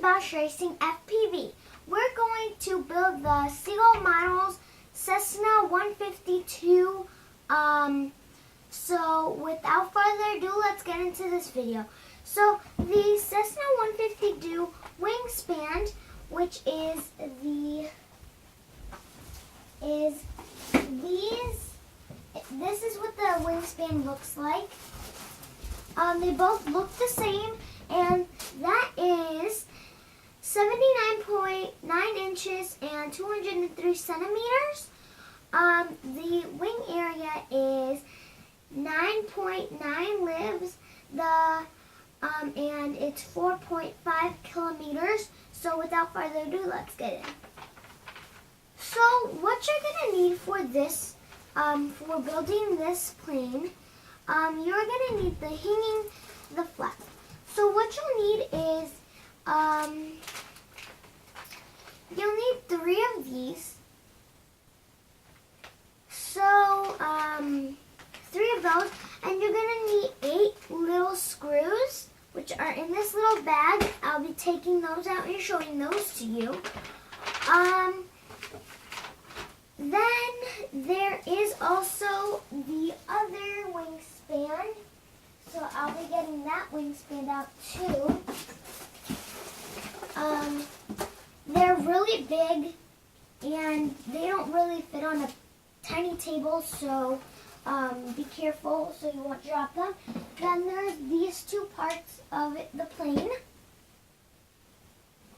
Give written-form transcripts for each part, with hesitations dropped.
Bosch Racing FPV. We're going to build the Seagull models Cessna 152. So without further ado, let's get into this video. So the Cessna 152 wingspan, which is this is what the wingspan looks like. They both look the same, and that is 79.9 inches and 203 centimeters. The wing area is 9.9 libs. And it's 4.5 kilometers. So without further ado, let's get in. So what you're gonna need for this, for building this plane, you're gonna need the flap. So what you'll need is, you'll need 3 of these. So 3 of those, and you're gonna need 8 little screws, which are in this little bag. I'll be taking those out and showing those to you. Then there is also the other wingspan. So I'll be getting that wingspan out too. They're really big and they don't really fit on a tiny table, so be careful so you won't drop them. Then there's these 2 parts of the plane.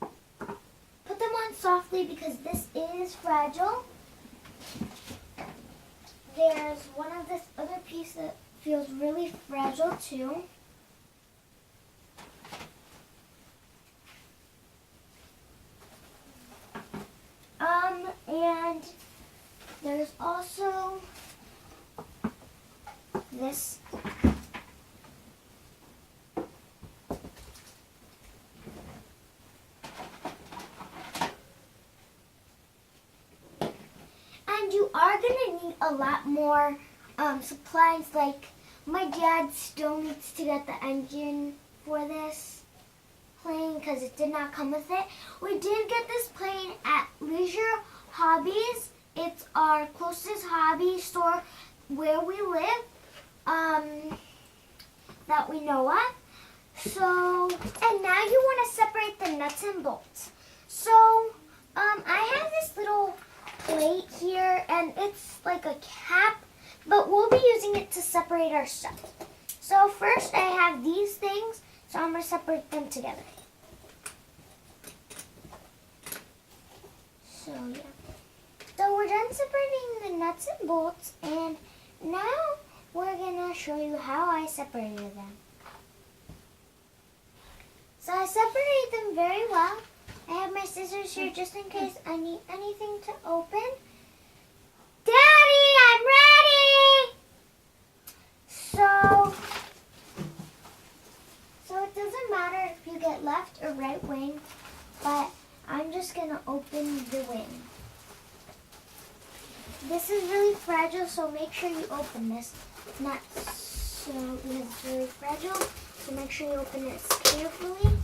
Put them on softly because this is fragile. There's one of this other piece that feels really fragile too. And there's also this. And you are going to need a lot more supplies. Like my dad still needs to get the engine for this plane because it did not come with it. We did get this plane at Leisure Hobbies. It's our closest hobby store where we live, that we know of. So, and now you want to separate the nuts and bolts. So, I have this little plate here, and it's like a cap, but we'll be using it to separate our stuff. So first I have these things, so I'm going to separate them together. So yeah. So we're done separating the nuts and bolts, and now we're going to show you how I separated them. So I separated them very well. I have my scissors here just in case I need anything to open. Daddy, I'm ready! So it doesn't matter if you get left or right wing, but I'm just going to open the wing. This is really fragile, so make sure you open this. It's not so, because it's really fragile, so make sure you open it carefully,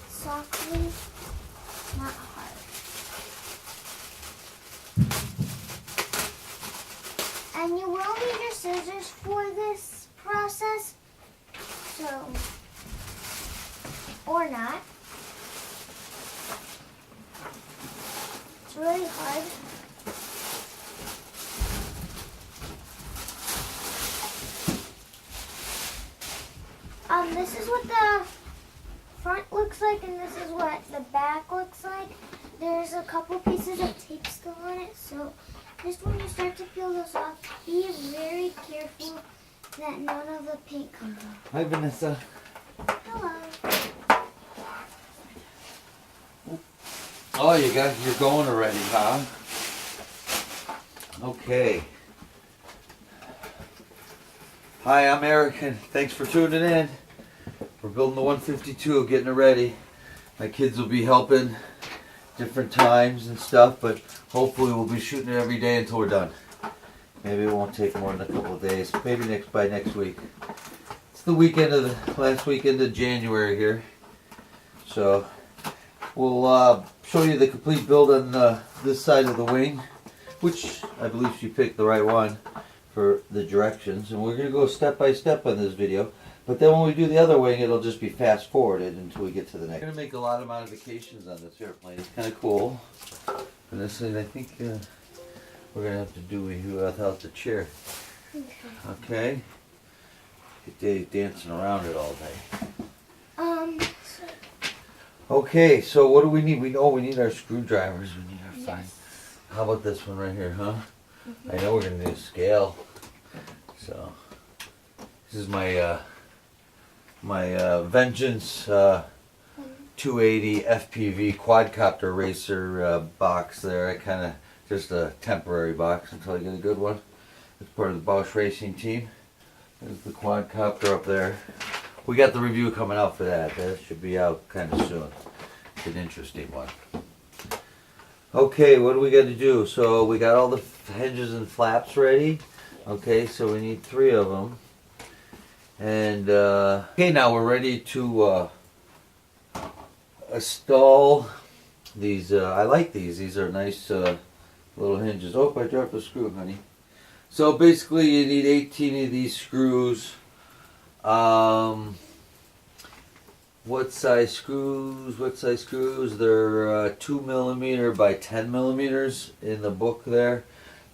softly, not hard. And you will need your scissors for this process, so, or not. It's really hard. This is what the front looks like, and this is what the back looks like. There's a couple pieces of tape still on it, so just when you start to peel those off, be very careful that none of the paint comes off. Hi, Vanessa. Hello. Oh, you're going already, huh? Okay. Hi, I'm Eric, and thanks for tuning in. We're building the 152, getting it ready. My kids will be helping different times and stuff, but hopefully we'll be shooting it every day until we're done. Maybe it won't take more than a couple of days. Maybe by next week. It's the last weekend of January here. So we'll show you the complete build on this side of the wing, which I believe she picked the right one for the directions. And we're going to go step by step on this video. But then when we do the other wing, it'll just be fast forwarded until we get to the next. We're going to make a lot of modifications on this airplane. It's kind of cool. And this thing, I think we're going to have to do without the chair. Okay? Dave's dancing around it all day. Okay, so what do we need? We need our screwdrivers. We need our fine. How about this one right here, huh? I know we're going to need a scale. So, this is my Vengeance 280 FPV quadcopter racer box there. I kind of, just a temporary box until I get a good one. It's part of the Bosch racing team. There's the quadcopter up there. We got the review coming out for that. That should be out kind of soon. It's an interesting one. Okay, what do we got to do? So we got all the hinges and flaps ready. Okay, so we need 3 of them. And okay, now we're ready to install these. I like these. These are nice little hinges. Oh, I dropped a screw, honey. So basically, you need 18 of these screws. What size screws? What size screws? They're 2 millimeter by 10 millimeters in the book there.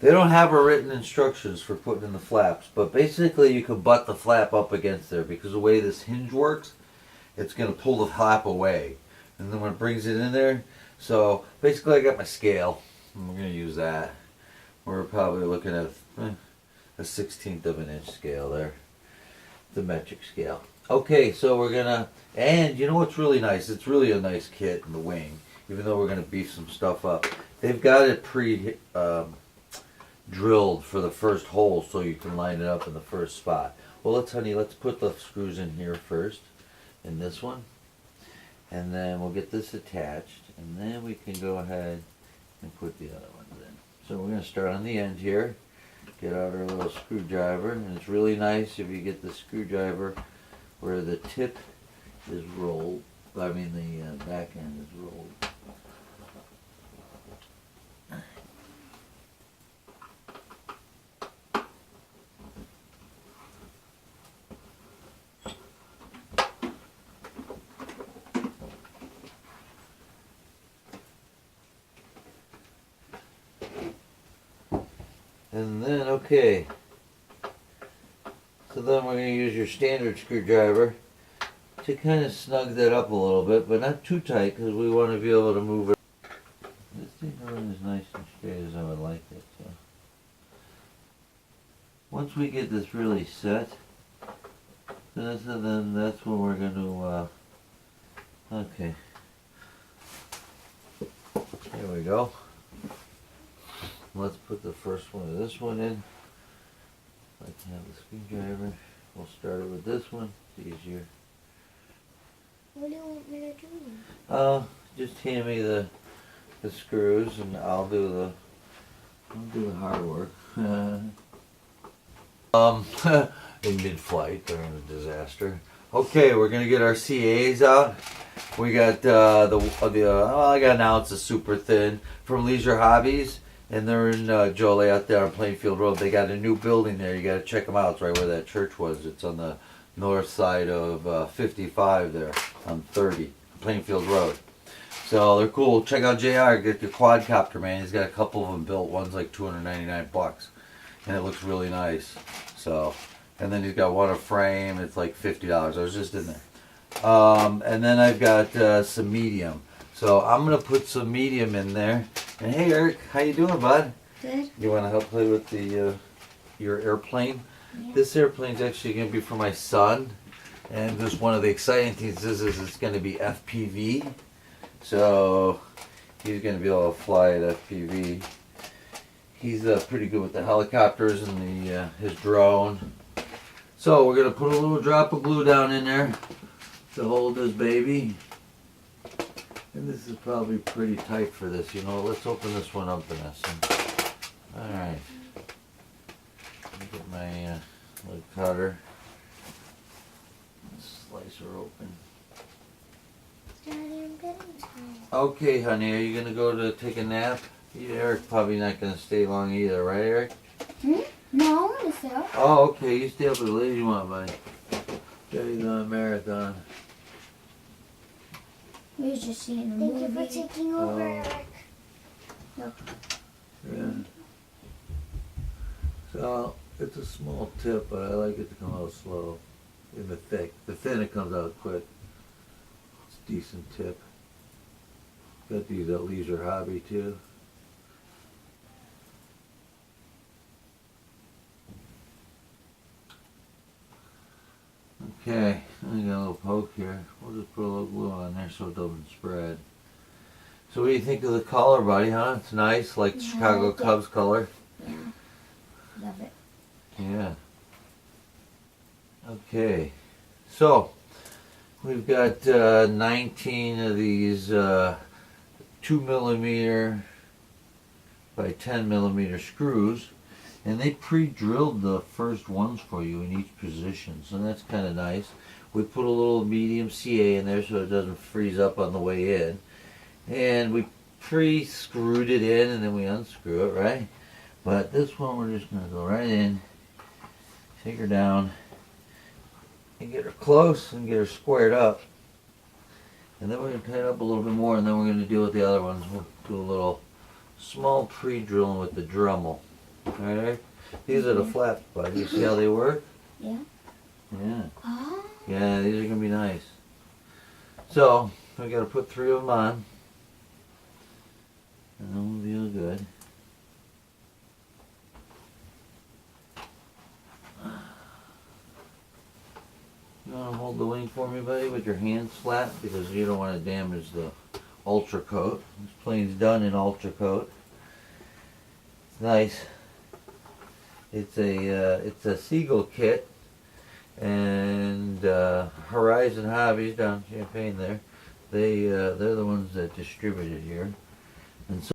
They don't have a written instructions for putting in the flaps, but basically you can butt the flap up against there because the way this hinge works, it's going to pull the flap away. And then when it brings it in there, so basically I got my scale, and we're going to use that. We're probably looking at a 1/16 of an inch scale there, the metric scale. Okay, so we're going to, and you know what's really nice? It's really a nice kit in the wing, even though we're going to beef some stuff up. They've got it drilled for the first hole so you can line it up in the first spot. Well, let's put the screws in here first, in this one, and then we'll get this attached, and then we can go ahead and put the other ones in. So we're going to start on the end here, get out our little screwdriver, and it's really nice if you get the screwdriver where the tip is rolled, the back end is rolled. And then, okay, so then we're going to use your standard screwdriver to kind of snug that up a little bit, but not too tight because we want to be able to move it. This thing runs as nice and straight as I would like it. So once we get this really set, then that's when we're going to, okay, here we go. Let's put the first one of this one in. I can have the screwdriver. We'll start it with this one. It's easier. What do you want me to do? Just hand me the screws and I'll do the hard work. In mid-flight during a disaster. Okay, we're gonna get our CAs out. We got I got now it's a super thin from Leisure Hobbies. And they're in Jolie out there on Plainfield Road. They got a new building there. You got to check them out. It's right where that church was. It's on the north side of 55 there on 30, Plainfield Road. So they're cool. Check out JR. Get your quadcopter, man. He's got a couple of them built. One's like $299, and it looks really nice. So, and then he's got one a frame. It's like $50. I was just in there. And then I've got some medium. So I'm gonna put some medium in there. And hey, Eric, how you doing, bud? Good. You want to help play with the your airplane? Yeah. This airplane's actually gonna be for my son, and just one of the exciting things is it's gonna be FPV. So he's gonna be able to fly at FPV. He's pretty good with the helicopters and his drone. So we're gonna put a little drop of glue down in there to hold this baby. And this is probably pretty tight for this, you know. Let's open this one up, Vanessa. Alright. Let me get my little cutter. Slice her open. Daddy, I'm getting tired. Okay, honey, are you gonna go to take a nap? Eric's probably not gonna stay long either, right, Eric? No, I want to stay up. Oh, okay, you stay up as late as you want, buddy. Daddy's on a marathon. We were just seeing a movie. Thank you for taking over, Eric. Yeah. So, it's a small tip, but I like it to come out slow. In the thick. The thin, it comes out quick. It's a decent tip. Got these at Leisure Hobby, too. Okay, I got a little poke here. We'll just put a little glue on there so it doesn't spread. So what do you think of the color, buddy, huh? It's nice, like the Chicago Cubs color. Yeah, love it. Yeah. Okay, so we've got 19 of these 2mm by 10mm screws, and they pre-drilled the first ones for you in each position, so that's kind of nice. We put a little medium CA in there so it doesn't freeze up on the way in, and we pre-screwed it in and then we unscrew it, right? But this one we're just going to go right in, take her down, and get her close and get her squared up. And then we're going to tighten up a little bit more, and then we're going to deal with the other ones. We'll do a little small pre-drilling with the Dremel. Alright? These are the flaps, bud. You see how they work? Yeah. Yeah. Oh. Yeah, these are going to be nice. So, we got to put 3 of them on. And then we'll feel good. You want to hold the wing for me, buddy, with your hands flat, because you don't want to damage the ultra coat. This plane's done in ultra coat. It's nice. It's a Seagull kit, and Horizon Hobbies down in Champaign there. They're the ones that distribute it here, and so